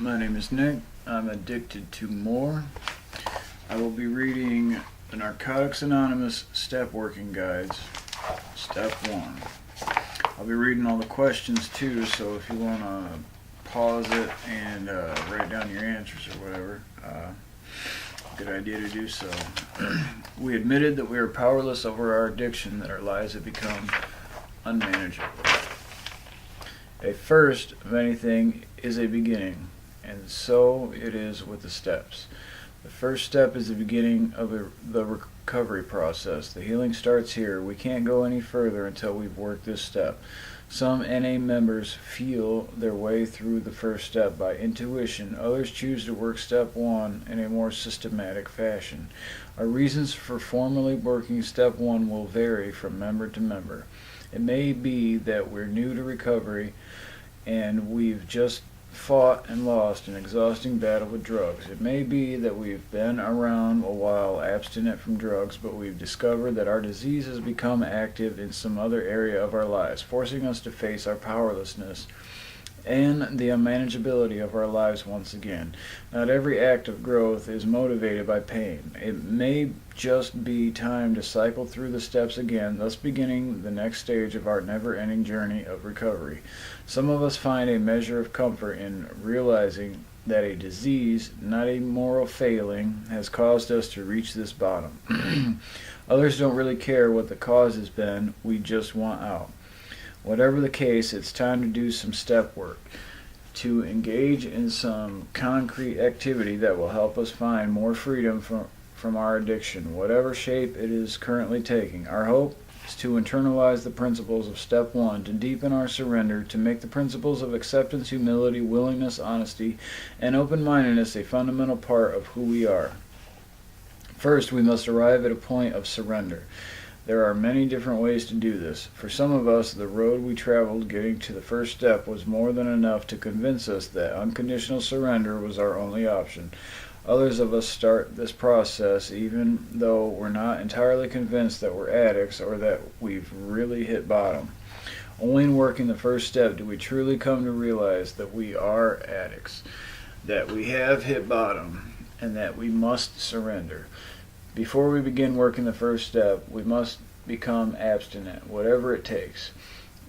My name is Nick. I'm addicted to more. I will be reading the Narcotics Anonymous Step Working Guides, Step 1. I'll be reading all the questions too, so if you want to pause it and write down your answers or whatever, good idea to do so. We admitted that we are powerless over our addiction, that our lives have become unmanageable. A first of anything is a beginning, and so it is with the steps. The first step is the beginning of the recovery process. The healing starts here. We can't go any further until we've worked this step. Some NA members feel their way through the first step by intuition. Others choose to work step 1 in a more systematic fashion. Our reasons for formally working step 1 will vary from member to member. It may be that we're new to recovery and we've just fought and lost an exhausting battle with drugs. It may be that we've been around a while abstinent from drugs, but we've discovered that our disease has become active in some other area of our lives, forcing us to face our powerlessness and the unmanageability of our lives once again. Not every act of growth is motivated by pain. It may just be time to cycle through the steps again, thus beginning the next stage of our never-ending journey of recovery. Some of us find a measure of comfort in realizing that a disease, not a moral failing, has caused us to reach this bottom. Others don't really care what the cause has been, we just want out. Whatever the case, it's time to do some step work, to engage in some concrete activity that will help us find more freedom from our addiction, whatever shape it is currently taking. Our hope is to internalize the principles of step 1, to deepen our surrender, to make the principles of acceptance, humility, willingness, honesty, and open-mindedness a fundamental part of who we are. First, we must arrive at a point of surrender. There are many different ways to do this. For some of us, the road we traveled getting to the first step was more than enough to convince us that unconditional surrender was our only option. Others of us start this process even though we're not entirely convinced that we're addicts or that we've really hit bottom. Only in working the first step do we truly come to realize that we are addicts, that we have hit bottom, and that we must surrender. Before we begin working the first step, we must become abstinent, whatever it takes.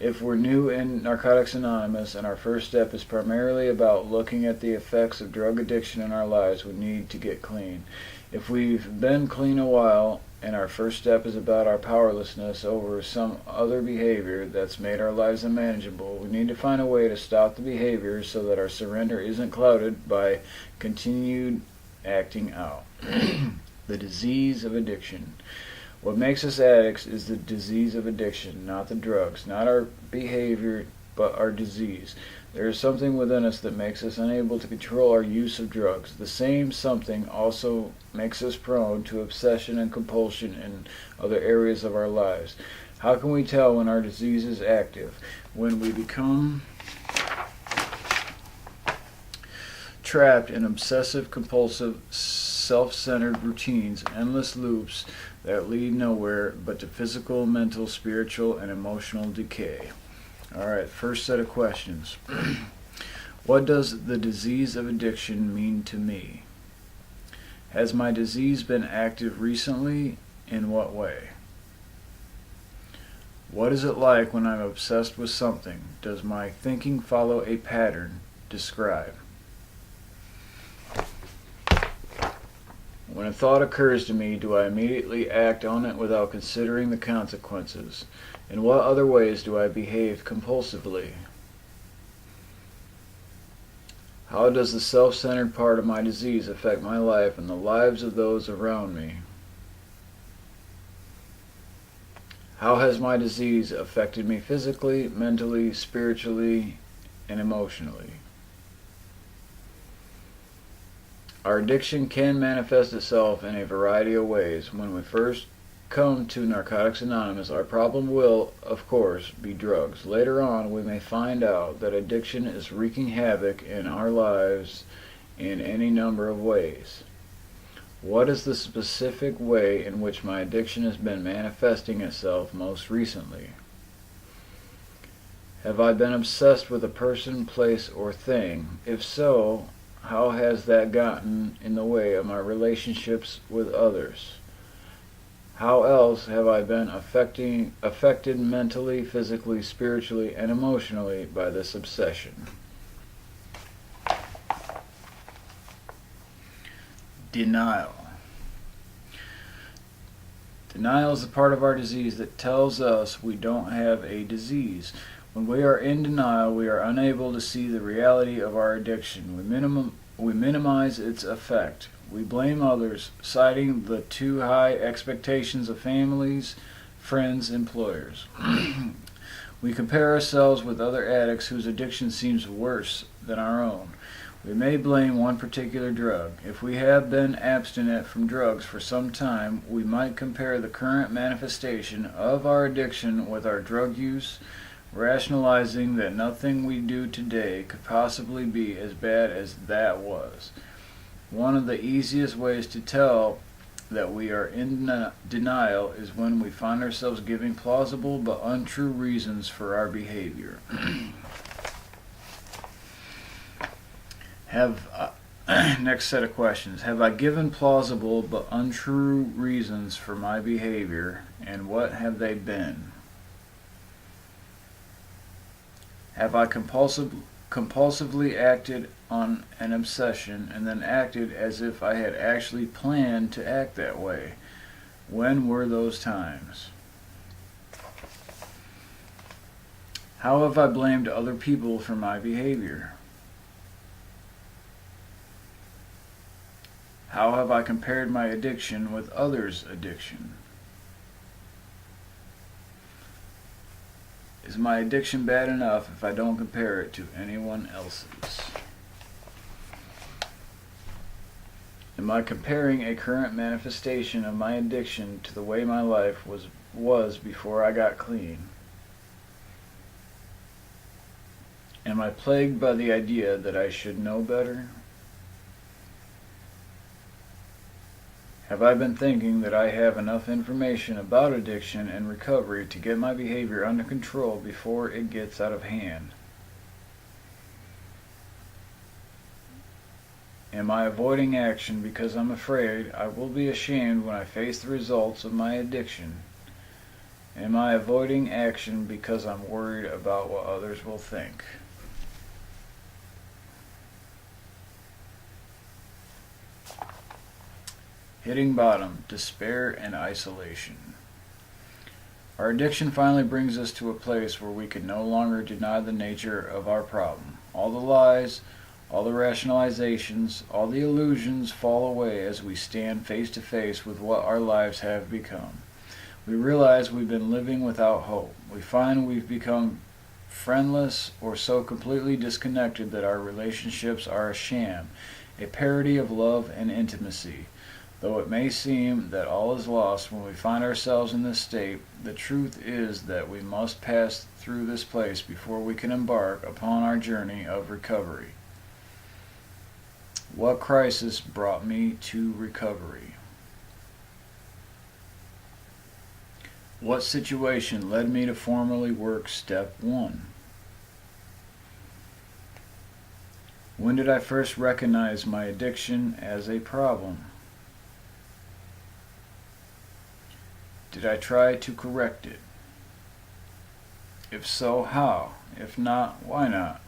If we're new in Narcotics Anonymous and our first step is primarily about looking at the effects of drug addiction in our lives, we need to get clean. If we've been clean a while and our first step is about our powerlessness over some other behavior that's made our lives unmanageable, we need to find a way to stop the behavior so that our surrender isn't clouded by continued acting out. The disease of addiction. What makes us addicts is the disease of addiction, not the drugs, not our behavior, but our disease. There is something within us that makes us unable to control our use of drugs. The same something also makes us prone to obsession and compulsion in other areas of our lives. How can we tell when our disease is active? When we become trapped in obsessive-compulsive, self-centered routines, endless loops that lead nowhere but to physical, mental, spiritual, and emotional decay. Alright, first set of questions. What does the disease of addiction mean to me? Has my disease been active recently? In what way? What is it like when I'm obsessed with something? Does my thinking follow a pattern? Describe. When a thought occurs to me, do I immediately act on it without considering the consequences? In what other ways do I behave compulsively? How does the self-centered part of my disease affect my life and the lives of those around me? How has my disease affected me physically, mentally, spiritually, and emotionally? Our addiction can manifest itself in a variety of ways. When we first come to Narcotics Anonymous, our problem will, of course, be drugs. Later on, we may find out that addiction is wreaking havoc in our lives in any number of ways. What is the specific way in which my addiction has been manifesting itself most recently? Have I been obsessed with a person, place, or thing? If so, how has that gotten in the way of my relationships with others? How else have I been affected mentally, physically, spiritually, and emotionally by this obsession? Denial. Denial is a part of our disease that tells us we don't have a disease. When we are in denial, we are unable to see the reality of our addiction. We minimize its effect. We blame others, citing the too high expectations of families, friends, employers. We compare ourselves with other addicts whose addiction seems worse than our own. We may blame one particular drug. If we have been abstinent from drugs for some time, we might compare the current manifestation of our addiction with our drug use, rationalizing that nothing we do today could possibly be as bad as that was. One of the easiest ways to tell that we are in denial is when we find ourselves giving plausible but untrue reasons for our behavior. Next set of questions. Have I given plausible but untrue reasons for my behavior, and what have they been? Have I compulsively acted on an obsession and then acted as if I had actually planned to act that way? When were those times? How have I blamed other people for my behavior? How have I compared my addiction with others' addiction? Is my addiction bad enough if I don't compare it to anyone else's? Am I comparing a current manifestation of my addiction to the way my life was before I got clean? Am I plagued by the idea that I should know better? Have I been thinking that I have enough information about addiction and recovery to get my behavior under control before it gets out of hand? Am I avoiding action because I'm afraid I will be ashamed when I face the results of my addiction? Am I avoiding action because I'm worried about what others will think? Hitting bottom, despair and isolation. Our addiction finally brings us to a place where we can no longer deny the nature of our problem. All the lies, all the rationalizations, all the illusions fall away as we stand face to face with what our lives have become. We realize we've been living without hope. We find we've become friendless or so completely disconnected that our relationships are a sham, a parody of love and intimacy. Though it may seem that all is lost when we find ourselves in this state, the truth is that we must pass through this place before we can embark upon our journey of recovery. What crisis brought me to recovery? What situation led me to formally work step 1? When did I first recognize my addiction as a problem? Did I try to correct it? If so, how? If not, why not?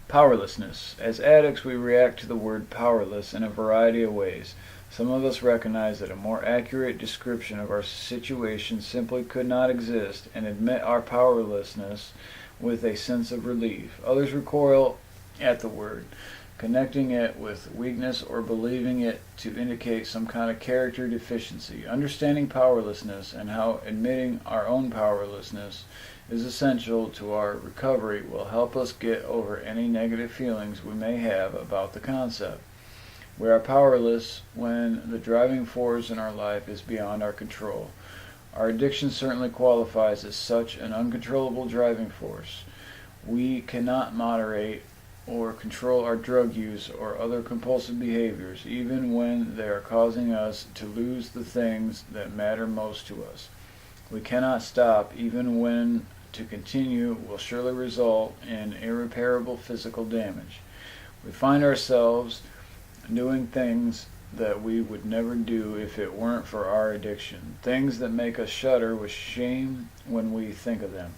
Powerlessness. As addicts, we react to the word powerless in a variety of ways. Some of us recognize that a more accurate description of our situation simply could not exist and admit our powerlessness with a sense of relief. Others recoil at the word, connecting it with weakness or believing it to indicate some kind of character deficiency. Understanding powerlessness and how admitting our own powerlessness is essential to our recovery will help us get over any negative feelings we may have about the concept. We are powerless when the driving force in our life is beyond our control. Our addiction certainly qualifies as such an uncontrollable driving force. We cannot moderate or control our drug use or other compulsive behaviors, even when they are causing us to lose the things that matter most to us. We cannot stop even when to continue will surely result in irreparable physical damage. We find ourselves doing things that we would never do if it weren't for our addiction, things that make us shudder with shame when we think of them.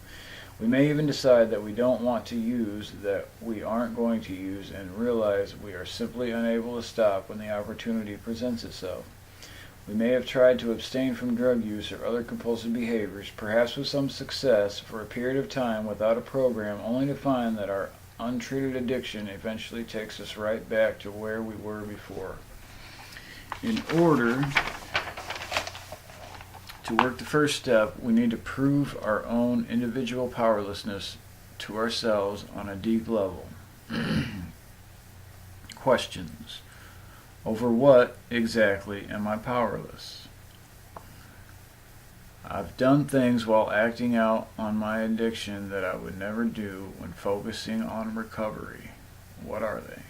We may even decide that we don't want to use, that we aren't going to use, and realize we are simply unable to stop when the opportunity presents itself. We may have tried to abstain from drug use or other compulsive behaviors, perhaps with some success, for a period of time without a program, only to find that our untreated addiction eventually takes us right back to where we were before. In order to work the first step, we need to prove our own individual powerlessness to ourselves on a deep level. Questions. Over what exactly am I powerless? I've done things while acting out on my addiction that I would never do when focusing on recovery. What are they?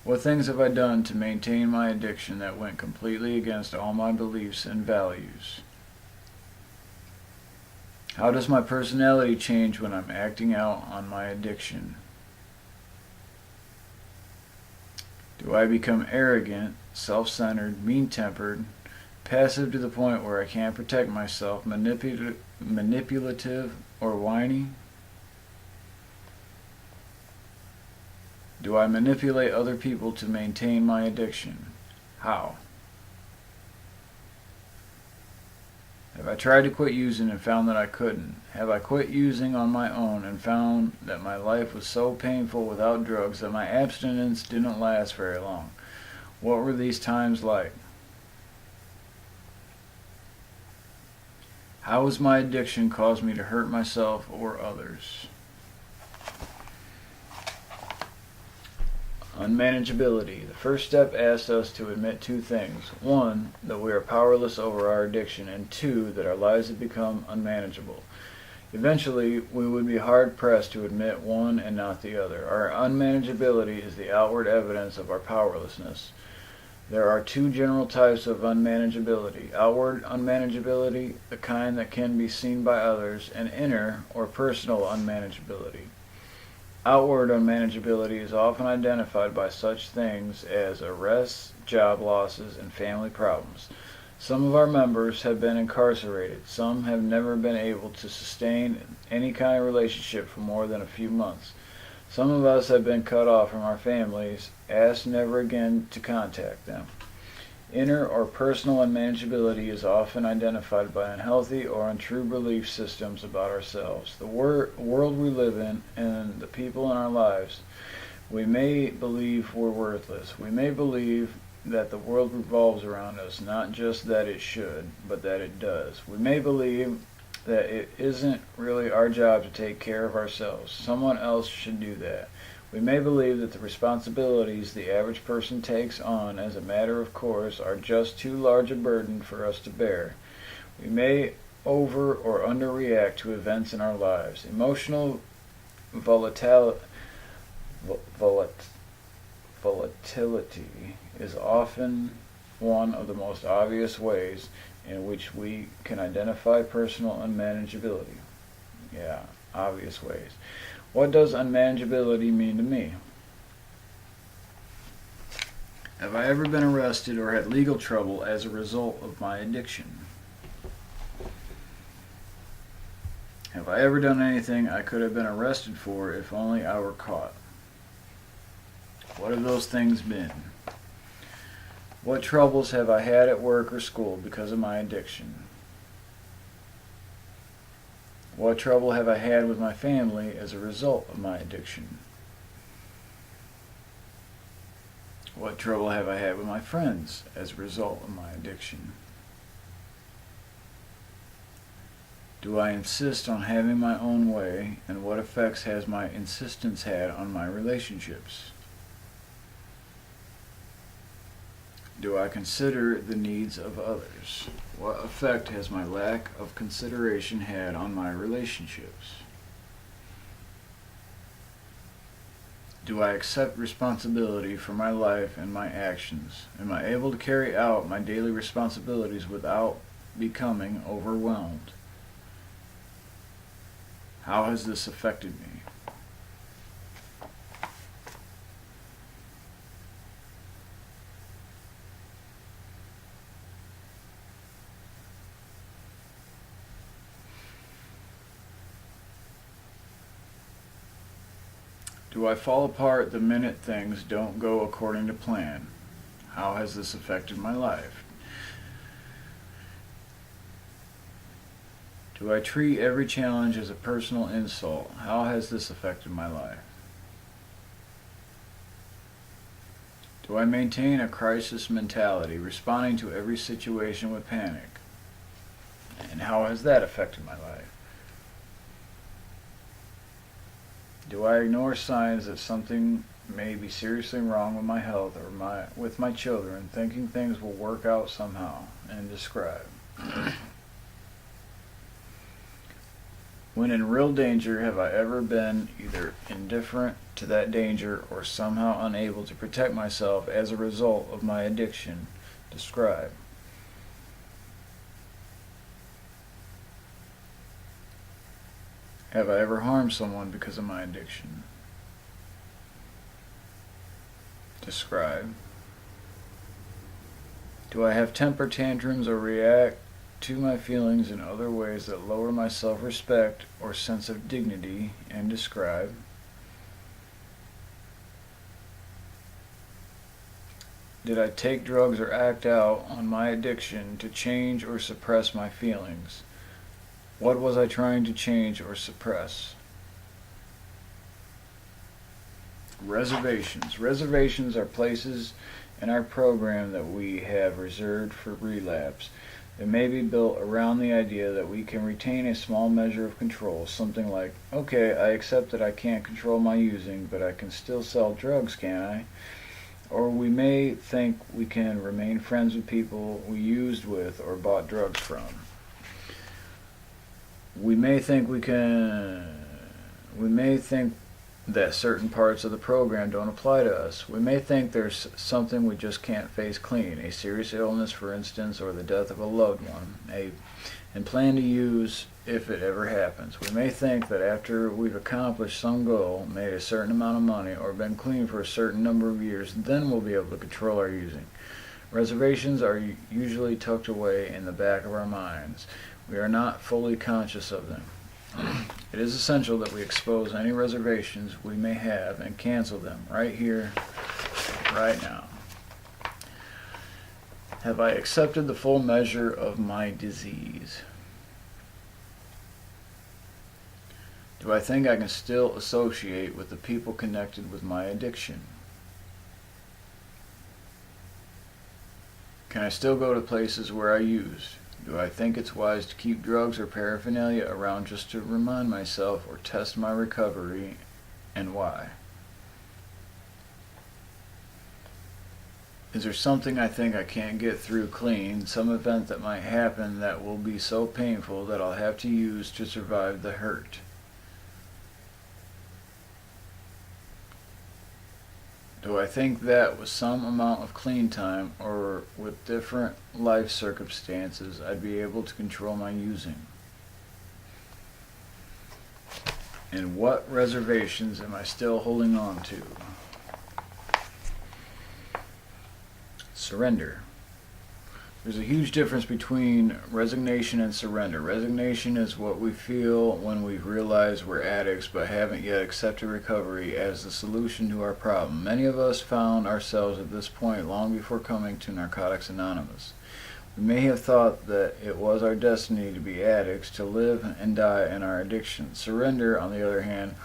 What things have I done to maintain my addiction that went completely against all my beliefs and values? How does my personality change when I'm acting out on my addiction? Do I become arrogant, self-centered, mean-tempered, passive to the point where I can't protect myself, manipulative, or whiny? Do I manipulate other people to maintain my addiction? How? Have I tried to quit using and found that I couldn't? Have I quit using on my own and found that my life was so painful without drugs that my abstinence didn't last very long? What were these times like? How has my addiction caused me to hurt myself or others? Unmanageability. The first step asks us to admit two things. One, that we are powerless over our addiction, and two, that our lives have become unmanageable. Eventually, we would be hard-pressed to admit one and not the other. Our unmanageability is the outward evidence of our powerlessness. There are two general types of unmanageability. Outward unmanageability, the kind that can be seen by others, and inner or personal unmanageability. Outward unmanageability is often identified by such things as arrests, job losses, and family problems. Some of our members have been incarcerated. Some have never been able to sustain any kind of relationship for more than a few months. Some of us have been cut off from our families, asked never again to contact them. Inner or personal unmanageability is often identified by unhealthy or untrue belief systems about ourselves, the world we live in, and the people in our lives. We may believe we're worthless. We may believe that the world revolves around us, not just that it should, but that it does. We may believe that it isn't really our job to take care of ourselves. Someone else should do that. We may believe that the responsibilities the average person takes on as a matter of course are just too large a burden for us to bear. We may over or underreact to events in our lives. Emotional volatility is often one of the most obvious ways in which we can identify personal unmanageability. Yeah, obvious ways. What does unmanageability mean to me? Have I ever been arrested or had legal trouble as a result of my addiction? Have I ever done anything I could have been arrested for if only I were caught? What have those things been? What troubles have I had at work or school because of my addiction? What trouble have I had with my family as a result of my addiction? What trouble have I had with my friends as a result of my addiction? Do I insist on having my own way, and what effects has my insistence had on my relationships? Do I consider the needs of others? What effect has my lack of consideration had on my relationships? Do I accept responsibility for my life and my actions? Am I able to carry out my daily responsibilities without becoming overwhelmed? How has this affected me? Do I fall apart the minute things don't go according to plan? How has this affected my life? Do I treat every challenge as a personal insult? How has this affected my life? Do I maintain a crisis mentality, responding to every situation with panic? And how has that affected my life? Do I ignore signs that something may be seriously wrong with my health or with my children, thinking things will work out somehow? And describe. When in real danger, have I ever been either indifferent to that danger or somehow unable to protect myself as a result of my addiction? Describe. Have I ever harmed someone because of my addiction? Describe. Do I have temper tantrums or react to my feelings in other ways that lower my self-respect or sense of dignity? And describe. Did I take drugs or act out on my addiction to change or suppress my feelings? What was I trying to change or suppress? Reservations. Reservations are places in our program that we have reserved for relapse. It may be built around the idea that we can retain a small measure of control, something like, okay, I accept that I can't control my using, but I can still sell drugs, can I? Or we may think we can remain friends with people we used with or bought drugs from. We may think that certain parts of the program don't apply to us. We may think there's something we just can't face clean, a serious illness, for instance, or the death of a loved one, and plan to use if it ever happens. We may think that after we've accomplished some goal, made a certain amount of money, or been clean for a certain number of years, then we'll be able to control our using. Reservations are usually tucked away in the back of our minds. We are not fully conscious of them. It is essential that we expose any reservations we may have and cancel them right here, right now. Have I accepted the full measure of my disease? Do I think I can still associate with the people connected with my addiction? Can I still go to places where I used? Do I think it's wise to keep drugs or paraphernalia around just to remind myself or test my recovery, and why? Is there something I think I can't get through clean, some event that might happen that will be so painful that I'll have to use to survive the hurt? Do I think that with some amount of clean time or with different life circumstances I'd be able to control my using? And what reservations am I still holding on to? Surrender. There's a huge difference between resignation and surrender. Resignation is what we feel when we realize we're addicts but haven't yet accepted recovery as the solution to our problem. Many of us found ourselves at this point long before coming to Narcotics Anonymous. We may have thought that it was our destiny to be addicts, to live and die in our addiction. Surrender, on the other hand,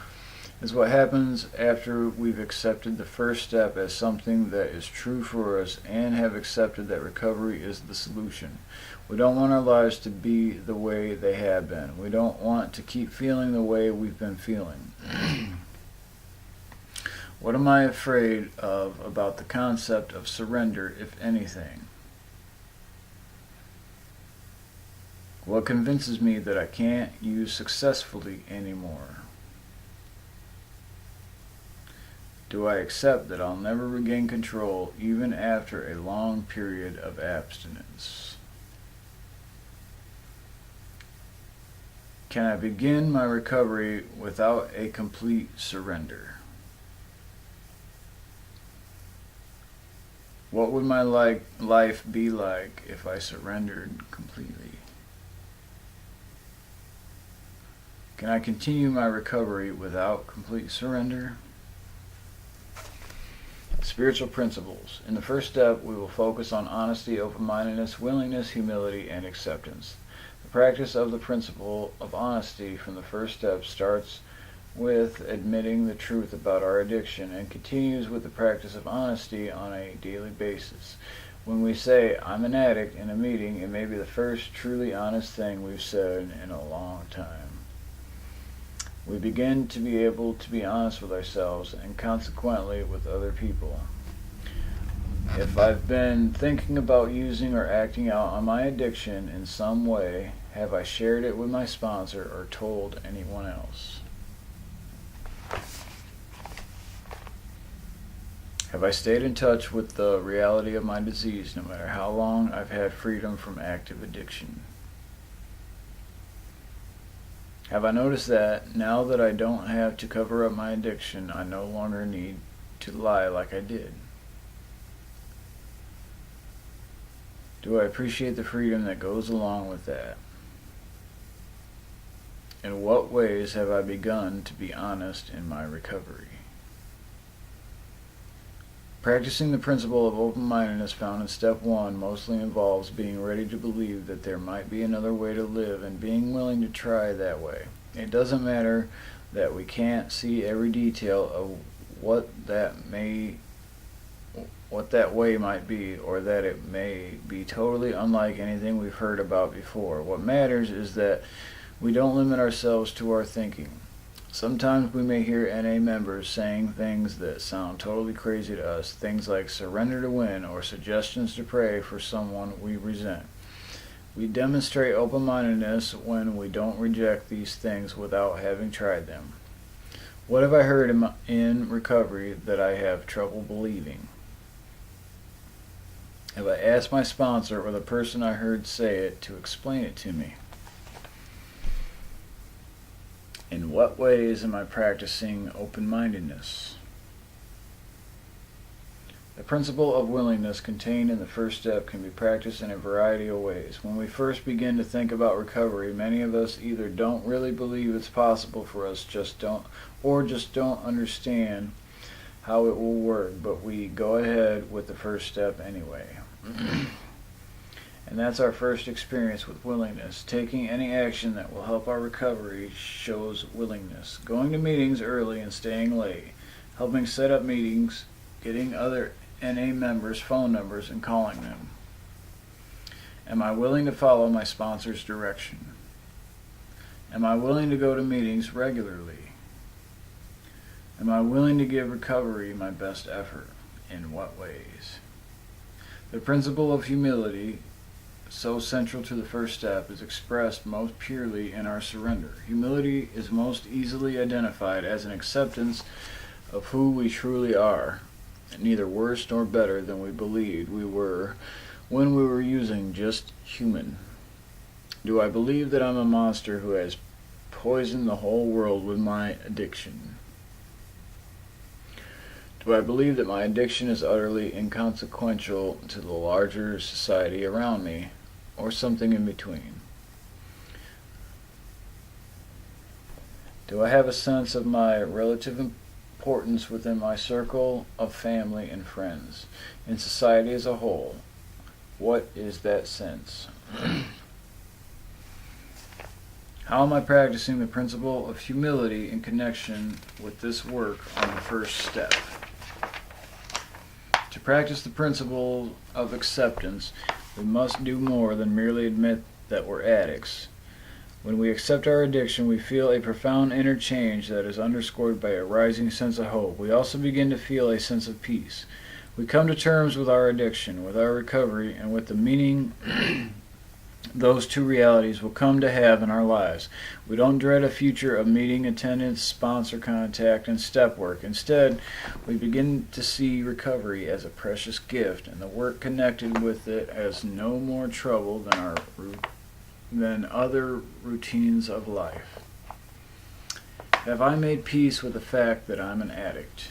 is what happens after we've accepted the first step as something that is true for us and have accepted that recovery is the solution. We don't want our lives to be the way they have been. We don't want to keep feeling the way we've been feeling. What am I afraid of about the concept of surrender, if anything? What convinces me that I can't use successfully anymore? Do I accept that I'll never regain control even after a long period of abstinence? Can I begin my recovery without a complete surrender? What would my life be like if I surrendered completely? Can I continue my recovery without complete surrender? Spiritual principles. In the first step, we will focus on honesty, open-mindedness, willingness, humility, and acceptance. The practice of the principle of honesty from the first step starts with admitting the truth about our addiction and continues with the practice of honesty on a daily basis. When we say, "I'm an addict" in a meeting, it may be the first truly honest thing we've said in a long time. We begin to be able to be honest with ourselves and consequently with other people. If I've been thinking about using or acting out on my addiction in some way, have I shared it with my sponsor or told anyone else? Have I stayed in touch with the reality of my disease no matter how long I've had freedom from active addiction? Have I noticed that now that I don't have to cover up my addiction, I no longer need to lie like I did? Do I appreciate the freedom that goes along with that? In what ways have I begun to be honest in my recovery? Practicing the principle of open-mindedness found in step 1 mostly involves being ready to believe that there might be another way to live and being willing to try that way. It doesn't matter that we can't see every detail of what that way might be, or that it may be totally unlike anything we've heard about before. What matters is that we don't limit ourselves to our thinking. Sometimes we may hear NA members saying things that sound totally crazy to us, things like surrender to win or suggestions to pray for someone we resent. We demonstrate open-mindedness when we don't reject these things without having tried them. What have I heard in recovery that I have trouble believing? Have I asked my sponsor or the person I heard say it to explain it to me? In what ways am I practicing open-mindedness? The principle of willingness contained in the first step can be practiced in a variety of ways. When we first begin to think about recovery, many of us either don't really believe it's possible for us, just don't understand how it will work, but we go ahead with the first step anyway. And that's our first experience with willingness. Taking any action that will help our recovery shows willingness. Going to meetings early and staying late. Helping set up meetings. Getting other NA members' phone numbers and calling them. Am I willing to follow my sponsor's direction? Am I willing to go to meetings regularly? Am I willing to give recovery my best effort? In what ways? The principle of humility, so central to the first step, is expressed most purely in our surrender. Humility is most easily identified as an acceptance of who we truly are, neither worse nor better than we believed we were when we were using just human. Do I believe that I'm a monster who has poisoned the whole world with my addiction? Do I believe that my addiction is utterly inconsequential to the larger society around me, or something in between? Do I have a sense of my relative importance within my circle of family and friends, in society as a whole? What is that sense? How am I practicing the principle of humility in connection with this work on the first step? To practice the principle of acceptance, we must do more than merely admit that we're addicts. When we accept our addiction, we feel a profound inner change that is underscored by a rising sense of hope. We also begin to feel a sense of peace. We come to terms with our addiction, with our recovery, and with the meaning those two realities will come to have in our lives. We don't dread a future of meeting attendance, sponsor contact, and step work. Instead, we begin to see recovery as a precious gift and the work connected with it as no more trouble than our than other routines of life? Have I made peace with the fact that I'm an addict?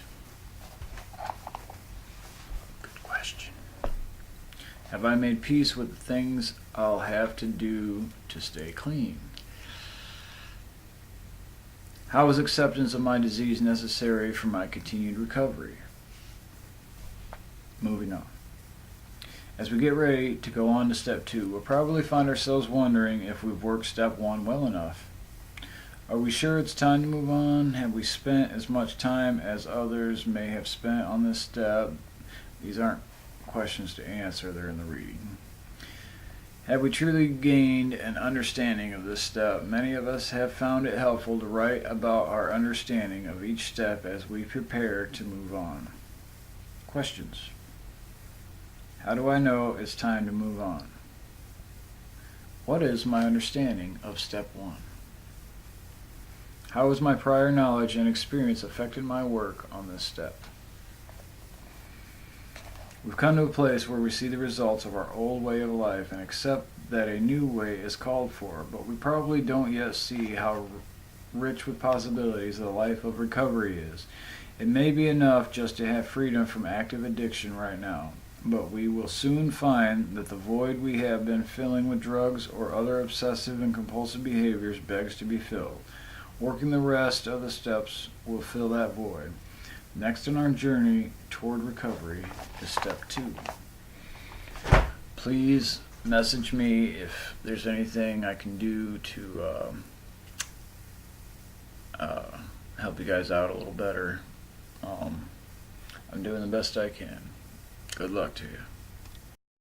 Good question. Have I made peace with the things I'll have to do to stay clean? How is acceptance of my disease necessary for my continued recovery? Moving on. As we get ready to go on to step 2, we'll probably find ourselves wondering if we've worked step 1 well enough. Are we sure it's time to move on? Have we spent as much time as others may have spent on this step? These aren't questions to answer, they're in the reading. Have we truly gained an understanding of this step? Many of us have found it helpful to write about our understanding of each step as we prepare to move on. Questions. How do I know it's time to move on? What is my understanding of step 1? How has my prior knowledge and experience affected my work on this step? We've come to a place where we see the results of our old way of life and accept that a new way is called for, but we probably don't yet see how rich with possibilities the life of recovery is. It may be enough just to have freedom from active addiction right now, but we will soon find that the void we have been filling with drugs or other obsessive and compulsive behaviors begs to be filled. Working the rest of the steps will fill that void. Next in our journey toward recovery is step 2. Please message me if there's anything I can do to help you guys out a little better. I'm doing the best I can. Good luck to you.